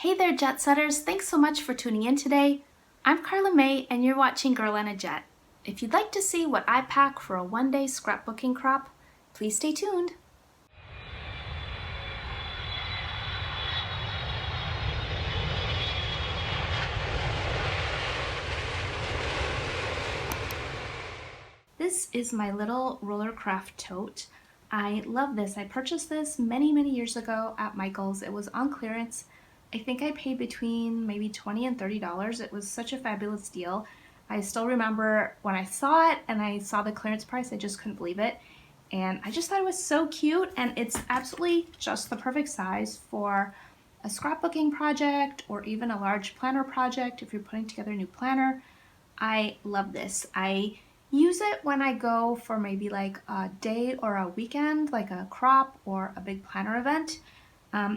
Hey there, jet setters. Thanks so much for tuning in today. I'm Karla May and you're watching Girl on a Jet. If you'd like to see what I pack for a one-day scrapbooking crop, please stay tuned. This is my little rollercraft tote. I love this. I purchased this many years ago at Michael's. It was on clearance. I think I paid between maybe $20 and $30. It was such a fabulous deal. I still remember when I saw it and I saw the clearance price, I just couldn't believe it. And I just thought it was so cute, and it's absolutely just the perfect size for a scrapbooking project or even a large planner project if you're putting together a new planner. I love this. I use it when I go for maybe like a day or a weekend, like a crop or a big planner event.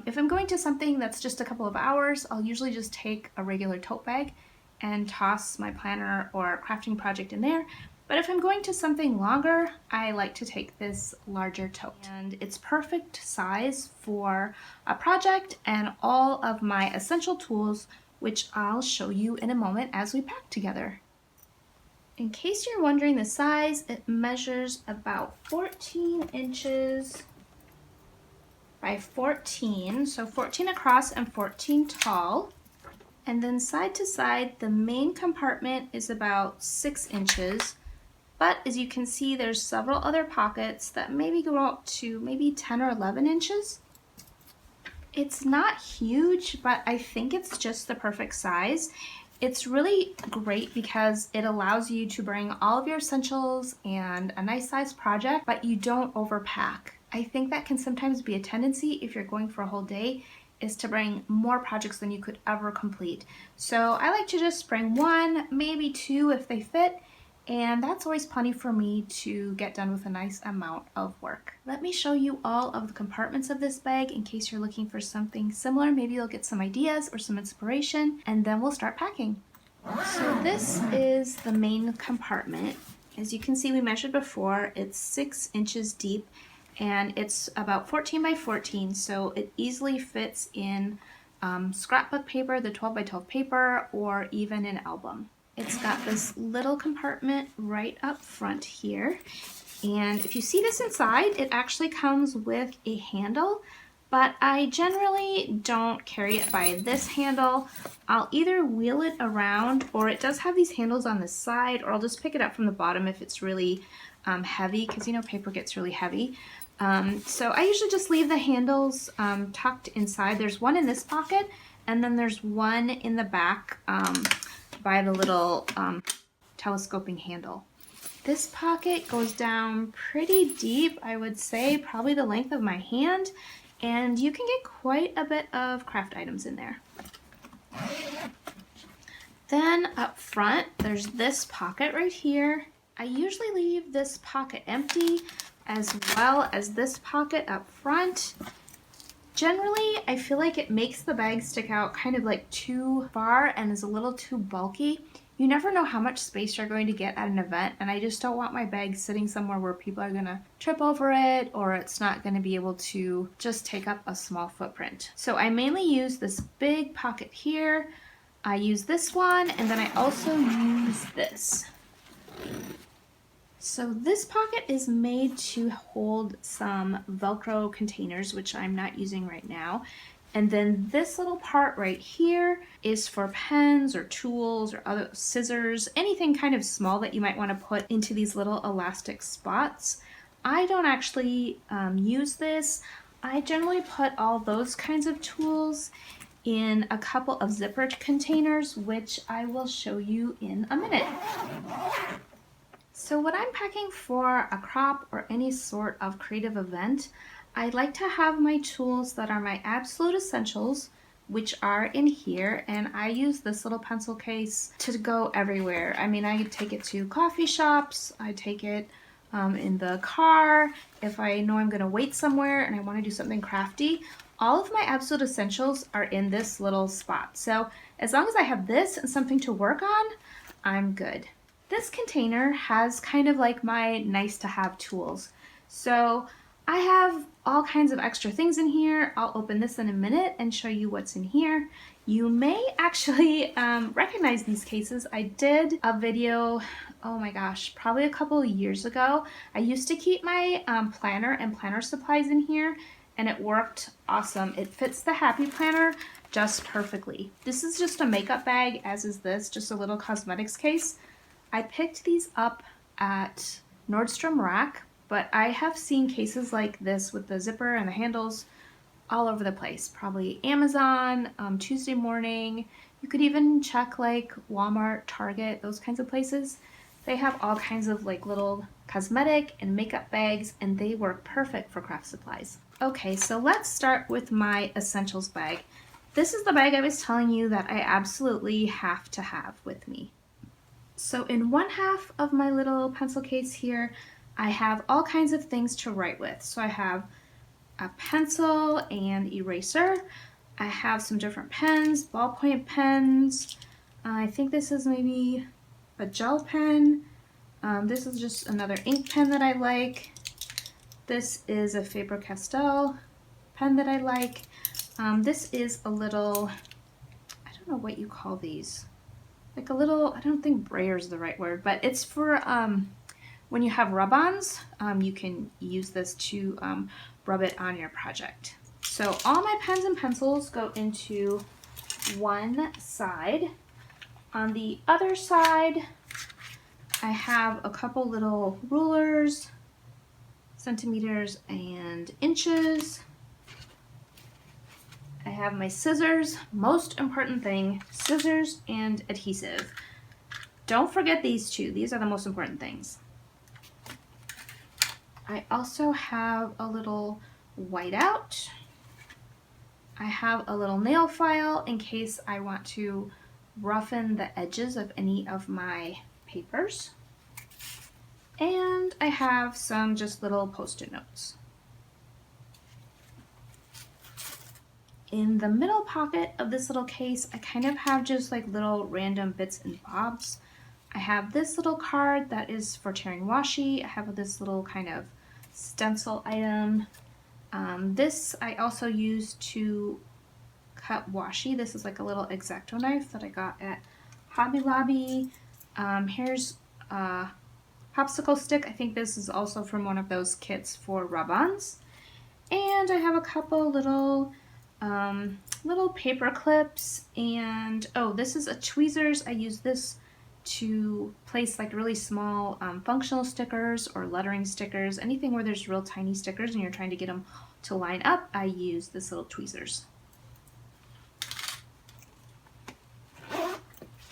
If I'm going to something that's just a couple of hours, I'll usually just take a regular tote bag and toss my planner or crafting project in there. But if I'm going to something longer, I like to take this larger tote. And it's perfect size for a project and all of my essential tools, which I'll show you in a moment as we pack together. In case you're wondering the size, it measures about 14 inches by 14, so 14 across and 14 tall. And then side to side, the main compartment is about 6 inches. But as you can see, there's several other pockets that maybe go up to maybe 10 or 11 inches. It's not huge, but I think it's just the perfect size. It's really great because it allows you to bring all of your essentials and a nice size project, but you don't overpack. I think that can sometimes be a tendency if you're going for a whole day, is to bring more projects than you could ever complete. So I like to just bring one, maybe two if they fit, and that's always plenty for me to get done with a nice amount of work. Let me show you all of the compartments of this bag in case you're looking for something similar. Maybe you'll get some ideas or some inspiration, and then we'll start packing. So this is the main compartment. As you can see, we measured before, it's 6 inches deep, and it's about 14 by 14, so it easily fits in scrapbook paper, the 12 by 12 paper, or even an album. It's got this little compartment right up front here, and if you see this inside, it actually comes with a handle, but I generally don't carry it by this handle. I'll either wheel it around, or it does have these handles on the side, or I'll just pick it up from the bottom if it's really heavy, because you know paper gets really heavy. So I usually just leave the handles tucked inside. There's one in this pocket, and then there's one in the back by the little telescoping handle. This pocket goes down pretty deep, I would say, probably the length of my hand, and you can get quite a bit of craft items in there. Then up front, there's this pocket right here. I usually leave this pocket empty, as well as this pocket up front. Generally, I feel like it makes the bag stick out kind of like too far and is a little too bulky. You never know how much space you're going to get at an event, and I just don't want my bag sitting somewhere where people are gonna trip over it, or it's not gonna be able to just take up a small footprint. So I mainly use this big pocket here. I use this one, and then I also use this. So this pocket is made to hold some Velcro containers, which I'm not using right now. And then this little part right here is for pens or tools or other scissors, anything kind of small that you might want to put into these little elastic spots. I don't actually use this. I generally put all those kinds of tools in a couple of zippered containers, which I will show you in a minute. So when I'm packing for a crop or any sort of creative event, I like to have my tools that are my absolute essentials, which are in here, and I use this little pencil case to go everywhere. I mean, I take it to coffee shops, I take it in the car, if I know I'm gonna wait somewhere and I wanna do something crafty. All of my absolute essentials are in this little spot. So as long as I have this and something to work on, I'm good. This container has kind of like my nice to have tools. So I have all kinds of extra things in here. I'll open this in a minute and show you what's in here. You may actually recognize these cases. I did a video, oh my gosh, probably a couple of years ago. I used to keep my planner and planner supplies in here, and it worked awesome. It fits the Happy Planner just perfectly. This is just a makeup bag, as is this, just a little cosmetics case. I picked these up at Nordstrom Rack, but I have seen cases like this with the zipper and the handles all over the place. Probably Amazon, Tuesday Morning. You could even check like Walmart, Target, those kinds of places. They have all kinds of like little cosmetic and makeup bags, and they work perfect for craft supplies. Okay, so let's start with my essentials bag. This is the bag I was telling you that I absolutely have to have with me. So in one half of my little pencil case here, I have all kinds of things to write with. So I have a pencil and eraser. I have some different pens, ballpoint pens. I think this is maybe a gel pen. This is just another ink pen that I like. This is a Faber-Castell pen that I like. This is a little, I don't know what you call these. Like a little, I don't think brayer is the right word, but it's for when you have rub-ons, you can use this to rub it on your project. So all my pens and pencils go into one side. On the other side, I have a couple little rulers, centimeters and inches. I have my scissors, most important thing, scissors and adhesive. Don't forget these two, these are the most important things. I also have a little whiteout. I have a little nail file in case I want to roughen the edges of any of my papers. And I have some just little post-it notes. In the middle pocket of this little case, I kind of have just like little random bits and bobs. I have this little card that is for tearing washi. I have this little kind of stencil item. This I also use to cut washi. This is like a little X-Acto knife that I got at Hobby Lobby. Here's a popsicle stick. I think this is also from one of those kits for rub-ons. And I have a couple little paper clips, and oh, this is a tweezers. I use this to place like really small functional stickers or lettering stickers, anything where there's real tiny stickers and you're trying to get them to line up. I use this little tweezers.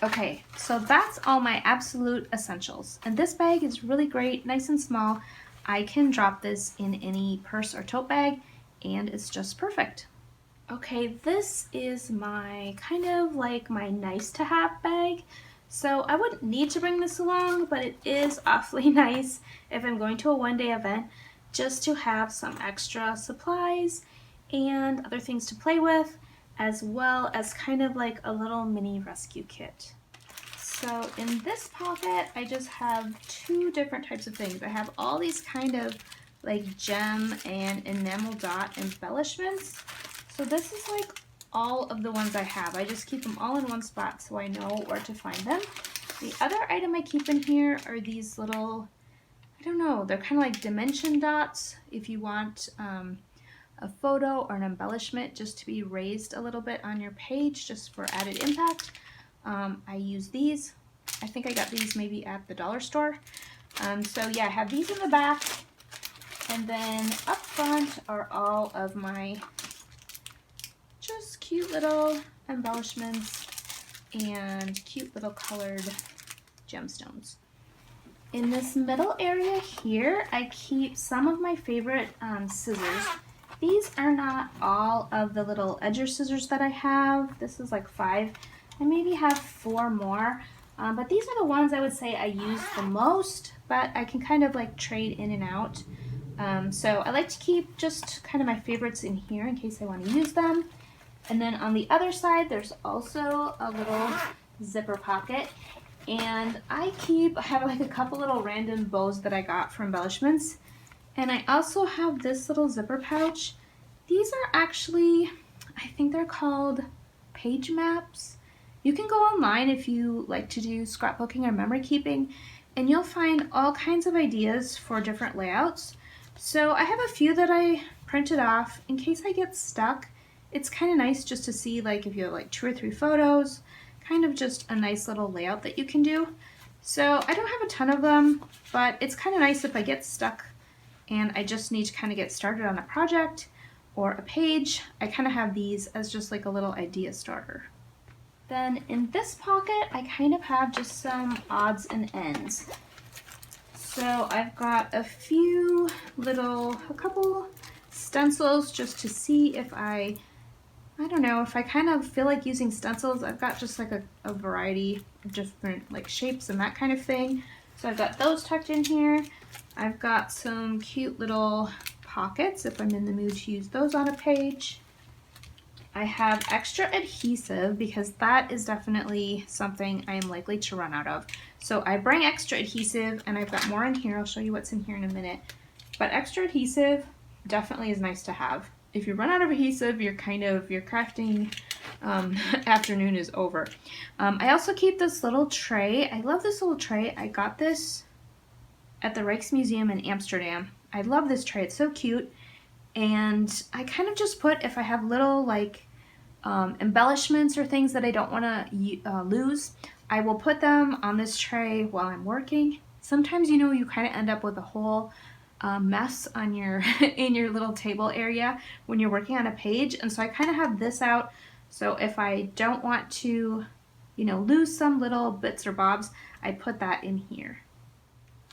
Okay, so that's all my absolute essentials, and this bag is really great, nice and small. I can drop this in any purse or tote bag and it's just perfect. Okay, this is my kind of like my nice to have bag. So I wouldn't need to bring this along, but it is awfully nice if I'm going to a one-day event just to have some extra supplies and other things to play with, as well as kind of like a little mini rescue kit. So in this pocket, I just have two different types of things. I have all these kind of like gem and enamel dot embellishments. So this is like all of the ones I have. I just keep them all in one spot so I know where to find them. The other item I keep in here are these little, I don't know, they're kind of like dimension dots if you want a photo or an embellishment just to be raised a little bit on your page just for added impact. I use these. I think I got these maybe at the dollar store. So yeah, I have these in the back, and then up front are all of my just cute little embellishments and cute little colored gemstones. In this middle area here, I keep some of my favorite scissors. These are not all of the little edger scissors that I have. This is like 5. I maybe have 4 more, but these are the ones I would say I use the most, but I can kind of like trade in and out. So I like to keep just kind of my favorites in here in case I want to use them. And then on the other side, there's also a little zipper pocket. And I have like a couple little random bows that I got for embellishments. And I also have this little zipper pouch. These are actually, I think they're called page maps. You can go online if you like to do scrapbooking or memory keeping, and you'll find all kinds of ideas for different layouts. So I have a few that I printed off in case I get stuck. It's kind of nice just to see, like, if you have like 2 or 3 photos, kind of just a nice little layout that you can do. So I don't have a ton of them, but it's kind of nice if I get stuck and I just need to kind of get started on a project or a page. I kind of have these as just like a little idea starter. Then in this pocket, I kind of have just some odds and ends. So I've got a couple stencils just to see if I don't know, if I kind of feel like using stencils. I've got just like a variety of different like shapes and that kind of thing. So I've got those tucked in here. I've got some cute little pockets if I'm in the mood to use those on a page. I have extra adhesive because that is definitely something I am likely to run out of. So I bring extra adhesive, and I've got more in here. I'll show you what's in here in a minute. But extra adhesive definitely is nice to have. If you run out of adhesive, your crafting afternoon is over. I also keep this little tray. I love this little tray. I got this at the Rijksmuseum in Amsterdam. I love this tray. It's so cute. And I kind of just put, if I have little like embellishments or things that I don't want to lose, I will put them on this tray while I'm working. Sometimes, you know, you kind of end up with a whole mess on your in your little table area when you're working on a page, and so I kind of have this out, so if I don't want to, you know, lose some little bits or bobs, I put that in here.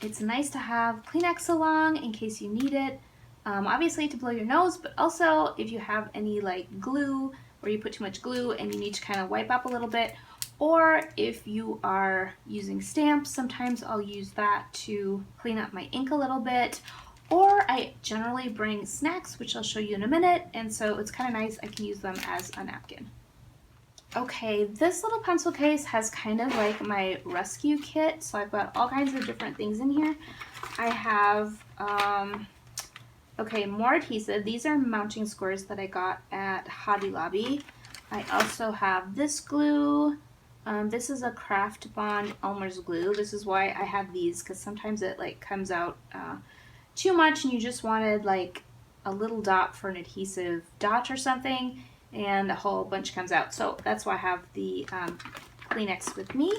It's nice to have Kleenex along in case you need it. Obviously to blow your nose, but also if you have any like glue, or you put too much glue and you need to kind of wipe up a little bit, or if you are using stamps, sometimes I'll use that to clean up my ink a little bit. Or I generally bring snacks, which I'll show you in a minute, and so it's kind of nice. I can use them as a napkin. Okay, this little pencil case has kind of like my rescue kit, so I've got all kinds of different things in here. I have okay, more adhesive. These are mounting squares that I got at Hobby Lobby. I also have this glue. This is a Craft Bond Elmer's glue. This is why I have these, because sometimes it like comes out too much and you just wanted like a little dot for an adhesive dot or something, and a whole bunch comes out. So that's why I have the Kleenex with me.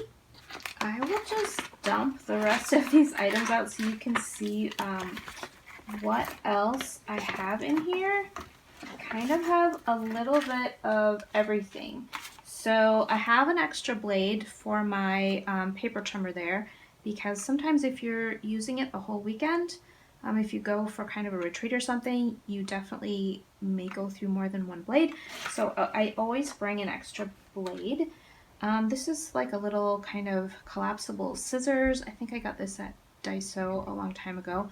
I will just dump the rest of these items out so you can see what else I have in here. I kind of have a little bit of everything. So I have an extra blade for my paper trimmer there, because sometimes if you're using it the whole weekend, if you go for kind of a retreat or something, you definitely may go through more than one blade. So I always bring an extra blade. This is like a little kind of collapsible scissors. I think I got this at Daiso a long time ago.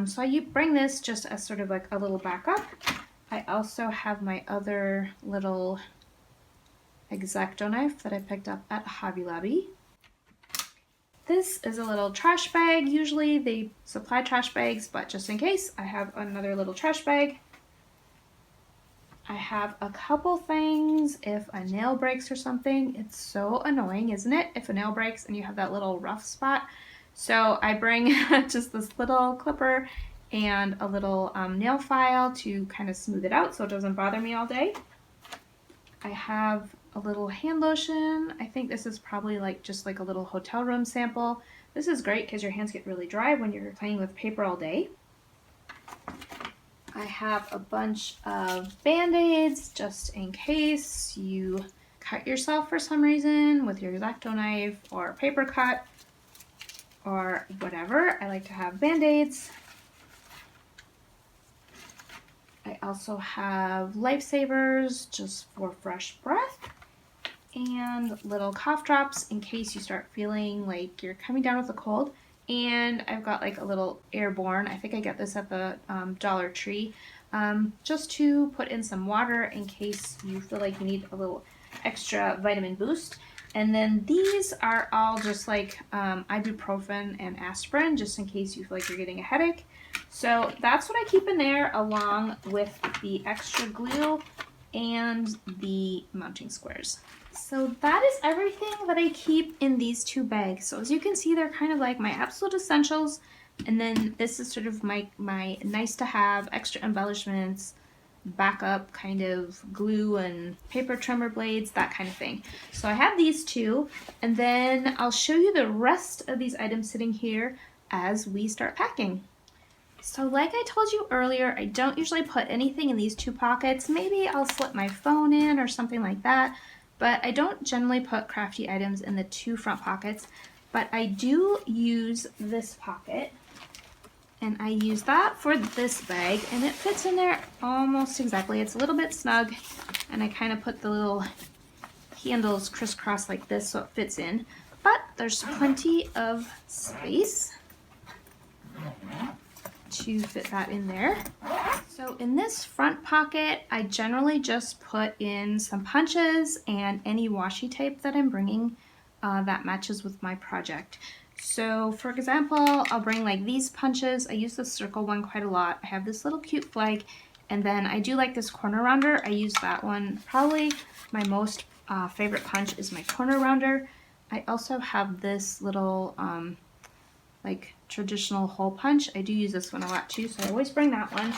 So I bring this just as sort of like a little backup. I also have my other little X-Acto knife that I picked up at Hobby Lobby. This is a little trash bag. Usually they supply trash bags, but just in case, I have another little trash bag. I have a couple things if a nail breaks or something. It's so annoying, isn't it? If a nail breaks and you have that little rough spot. So I bring just this little clipper and a little nail file to kind of smooth it out so it doesn't bother me all day. I have a little hand lotion. I think this is probably like just like a little hotel room sample. This is great because your hands get really dry when you're playing with paper all day. I have a bunch of Band-Aids just in case you cut yourself for some reason with your X-Acto knife or paper cut or whatever. I like to have Band-Aids. I also have lifesavers just for fresh breath, and little cough drops in case you start feeling like you're coming down with a cold. And I've got like a little airborne, I think I got this at the Dollar Tree, just to put in some water in case you feel like you need a little extra vitamin boost. And then these are all just like ibuprofen and aspirin, just in case you feel like you're getting a headache. So that's what I keep in there, along with the extra glue and the mounting squares. So that is everything that I keep in these two bags. So as you can see, they're kind of like my absolute essentials. And then this is sort of my nice to have, extra embellishments, backup kind of glue and paper trimmer blades, that kind of thing. So I have these two, and then I'll show you the rest of these items sitting here as we start packing. So like I told you earlier, I don't usually put anything in these two pockets. Maybe I'll slip my phone in or something like that, but I don't generally put crafty items in the two front pockets. But I do use this pocket, and I use that for this bag, and it fits in there almost exactly. It's a little bit snug, and I kind of put the little handles crisscross like this so it fits in, but there's plenty of space to fit that in there. So in this front pocket, I generally just put in some punches and any washi tape that I'm bringing that matches with my project. So for example, I'll bring like these punches. I use the circle one quite a lot. I have this little cute flag, and then I do like this corner rounder. I use that one. Probably my most favorite punch is my corner rounder. I also have this little like traditional hole punch. I do use this one a lot too, so I always bring that one.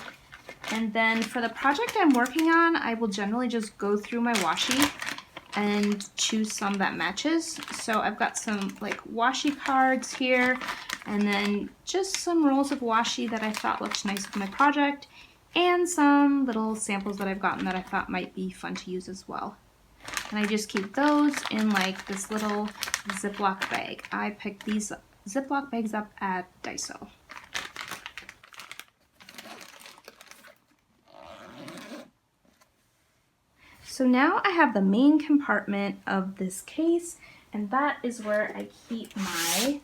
And then for the project I'm working on, I will generally just go through my washi and choose some that matches. So I've got some like washi cards here, and then just some rolls of washi that I thought looked nice for my project, and some little samples that I've gotten that I thought might be fun to use as well. And I just keep those in like this little Ziploc bag. I picked these Ziploc bags up at Daiso. So now I have the main compartment of this case, and that is where I keep my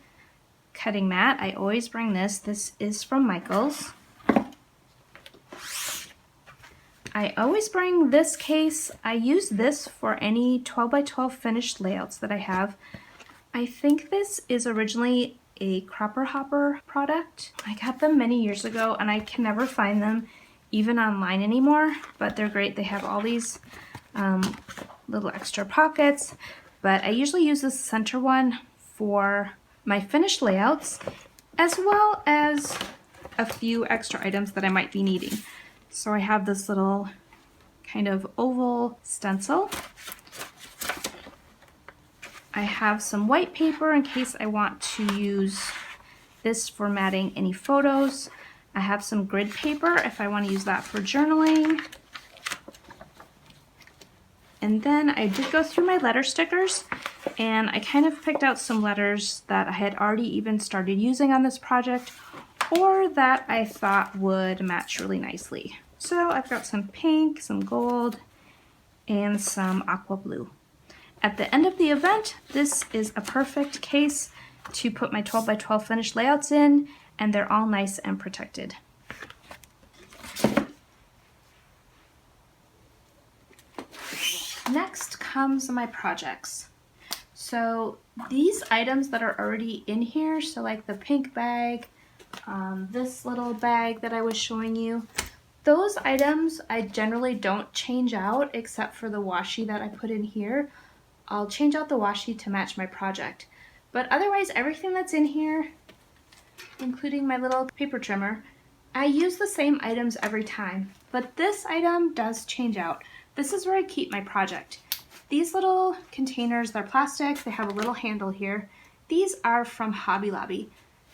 cutting mat. I always bring this. This is from Michaels. I always bring this case. I use this for any 12 by 12 finished layouts that I have. I think this is originally a Cropper Hopper product. I got them many years ago, and I can never find them even online anymore, but they're great. They have all these little extra pockets, but I usually use this center one for my finished layouts, as well as a few extra items that I might be needing. So I have this little kind of oval stencil. I have some white paper in case I want to use this for matting any photos. I have some grid paper if I want to use that for journaling. And then I did go through my letter stickers, and I kind of picked out some letters that I had already even started using on this project, or that I thought would match really nicely. So I've got some pink, some gold, and some aqua blue. At the end of the event, this is a perfect case to put my 12 by 12 finished layouts in, and they're all nice and protected. Next comes my projects. So these items that are already in here, so like the pink bag, this little bag that I was showing you, those items I generally don't change out except for the washi that I put in here. I'll change out the washi to match my project. But otherwise, everything that's in here, including my little paper trimmer, I use the same items every time. But this item does change out. This is where I keep my project. These little containers, they're plastic, they have a little handle here. These are from Hobby Lobby.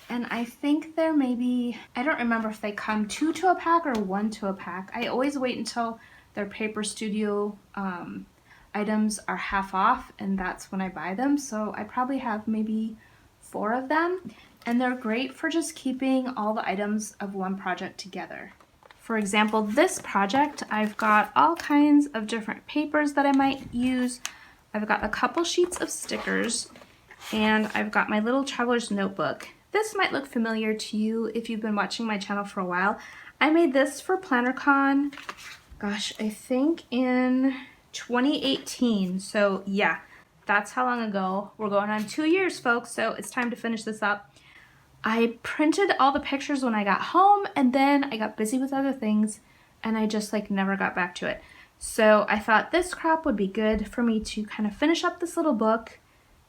And I think they're maybe, I don't remember if they come 2 to a pack or 1 to a pack. I always wait until their Paper Studio items are half off, and that's when I buy them. So I probably have maybe 4 of them, and they're great for just keeping all the items of one project together. For example, this project, I've got all kinds of different papers that I might use. I've got a couple sheets of stickers, and I've got my little traveler's notebook. This might look familiar to you if you've been watching my channel for a while. I made this for PlannerCon, gosh, I think in 2018. So yeah, that's how long ago. We're going on 2 years, folks, so it's time to finish this up. I printed all the pictures when I got home, and then I got busy with other things and I just like never got back to it. So I thought this scrap would be good for me to kind of finish up this little book,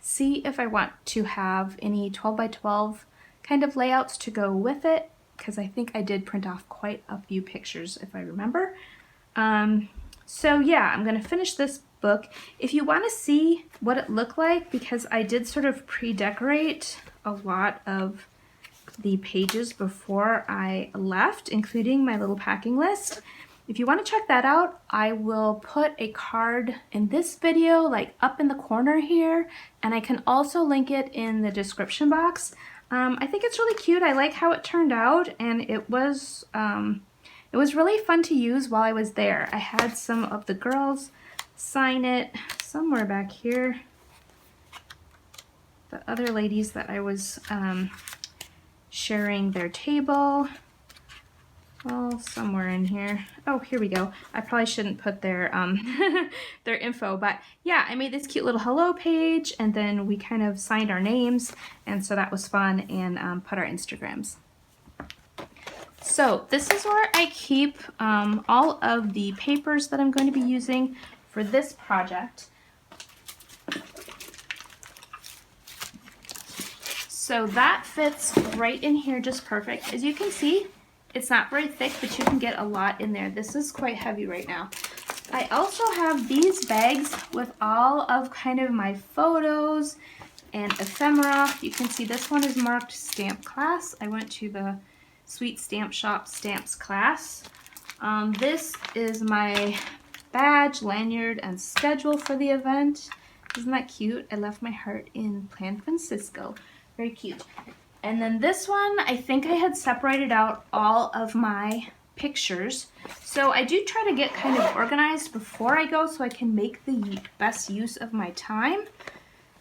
see if I want to have any 12 by 12 kind of layouts to go with it, because I think I did print off quite a few pictures if I remember. So yeah, I'm gonna finish this book. If you want to see what it looked like, because I did sort of pre-decorate a lot of the pages before I left, including my little packing list. If you want to check that out, I will put a card in this video, like up in the corner here, and I can also link it in the description box. I think it's really cute. I like how it turned out, and it was really fun to use while I was there. I had some of the girls sign it somewhere back here. The other ladies that I was sharing their table. Well, somewhere in here. Oh, here we go. I probably shouldn't put their their info, but yeah, I made this cute little hello page, and then we kind of signed our names, and so that was fun, and put our Instagrams. So this is where I keep all of the papers that I'm going to be using for this project. So that fits right in here just perfect. As you can see, it's not very thick, but you can get a lot in there. This is quite heavy right now. I also have these bags with all of kind of my photos and ephemera. You can see this one is marked Stamp Class. I went to the Sweet Stamp Shop Stamps class. This is my badge, lanyard, and schedule for the event. Isn't that cute? I left my heart in San Francisco. Very cute. And then this one, I think I had separated out all of my pictures. So I do try to get kind of organized before I go so I can make the best use of my time.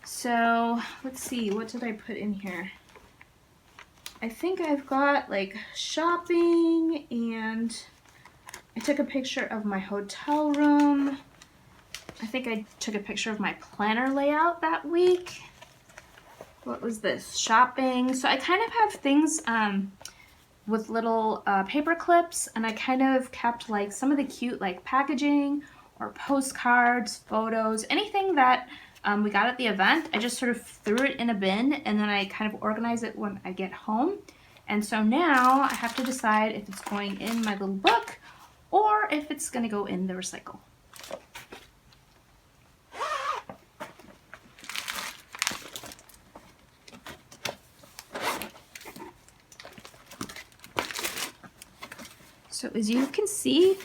So let's see, what did I put in here? I think I've got like shopping, and I took a picture of my hotel room. I think I took a picture of my planner layout that week. What was this? Shopping. So I kind of have things with little paper clips, and I kind of kept like some of the cute like packaging or postcards, photos, anything that we got at the event. I just sort of threw it in a bin, and then I kind of organize it when I get home. And so now I have to decide if it's going in my little book or if it's going to go in the recycle. So as you can see,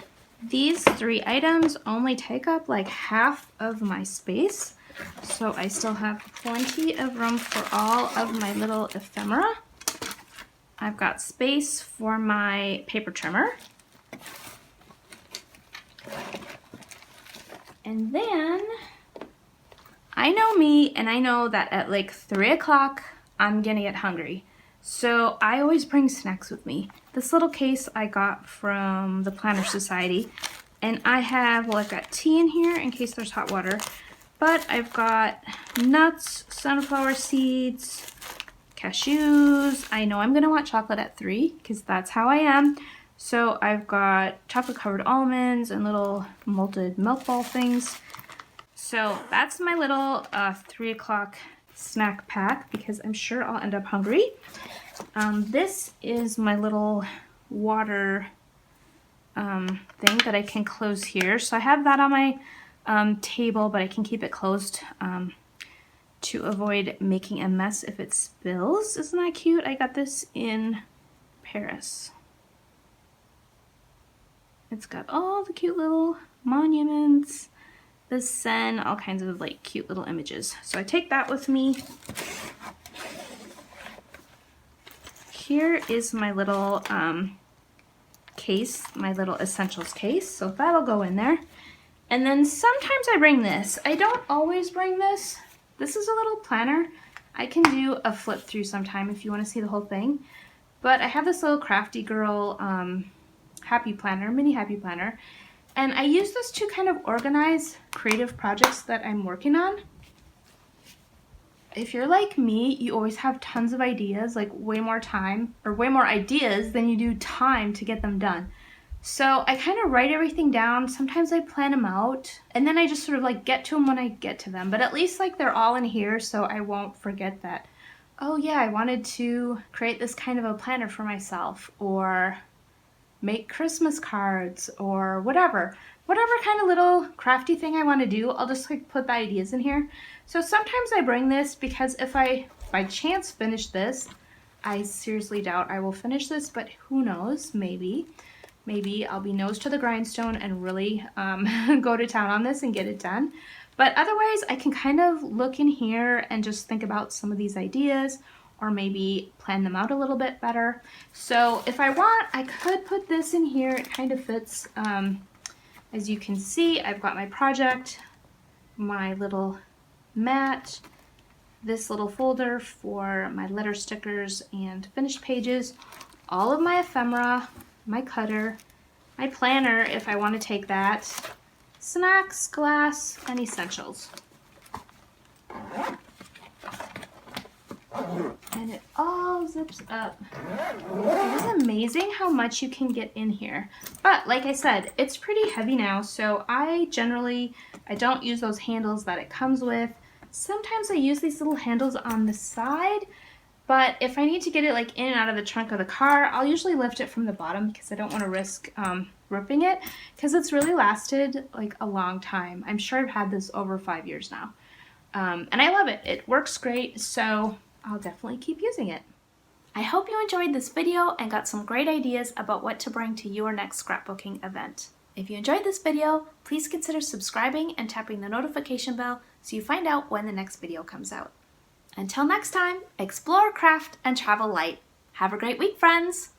these 3 items only take up like half of my space. So I still have plenty of room for all of my little ephemera. I've got space for my paper trimmer. And then I know me, and I know that at like 3 o'clock, I'm gonna get hungry. So I always bring snacks with me. This little case I got from the Planner Society, and I have, well, I've got tea in here in case there's hot water, but I've got nuts, sunflower seeds, cashews. I know I'm gonna want chocolate at 3 because that's how I am. So I've got chocolate covered almonds and little malted milk ball things. So that's my little 3 o'clock snack pack, because I'm sure I'll end up hungry. This is my little water thing that I can close here. So I have that on my table, but I can keep it closed to avoid making a mess if it spills. Isn't that cute? I got this in Paris. It's got all the cute little monuments, the Seine, all kinds of like cute little images. So I take that with me. Here is my little case, my little essentials case. So that'll go in there. And then sometimes I bring this. I don't always bring this. This is a little planner. I can do a flip through sometime if you want to see the whole thing. But I have this little crafty girl happy planner, mini happy planner. And I use this to kind of organize creative projects that I'm working on. If you're like me, you always have tons of ideas, like way more time or way more ideas than you do time to get them done. So I kind of write everything down. Sometimes I plan them out and then I just sort of like get to them when I get to them. But at least like they're all in here so I won't forget that, oh yeah, I wanted to create this kind of a planner for myself, or make Christmas cards, or whatever. Whatever kind of little crafty thing I want to do, I'll just like put the ideas in here. So sometimes I bring this because if I by chance finish this, I seriously doubt I will finish this, but who knows, maybe. Maybe I'll be nose to the grindstone and really go to town on this and get it done. But otherwise, I can kind of look in here and just think about some of these ideas, or maybe plan them out a little bit better. So if I want, I could put this in here. It kind of fits. As you can see, I've got my project, my little mat, this little folder for my letter stickers and finished pages, all of my ephemera, my cutter, my planner if I want to take that, snacks, glass, and essentials. And it all zips up. It is amazing how much you can get in here. But like I said, it's pretty heavy now, so I don't use those handles that it comes with. Sometimes I use these little handles on the side, but if I need to get it like in and out of the trunk of the car, I'll usually lift it from the bottom because I don't want to risk ripping it, because it's really lasted like a long time. I'm sure I've had this over 5 years now. And I love it. It works great, so I'll definitely keep using it. I hope you enjoyed this video and got some great ideas about what to bring to your next scrapbooking event. If you enjoyed this video, please consider subscribing and tapping the notification bell so you find out when the next video comes out. Until next time, explore, craft, and travel light. Have a great week, friends!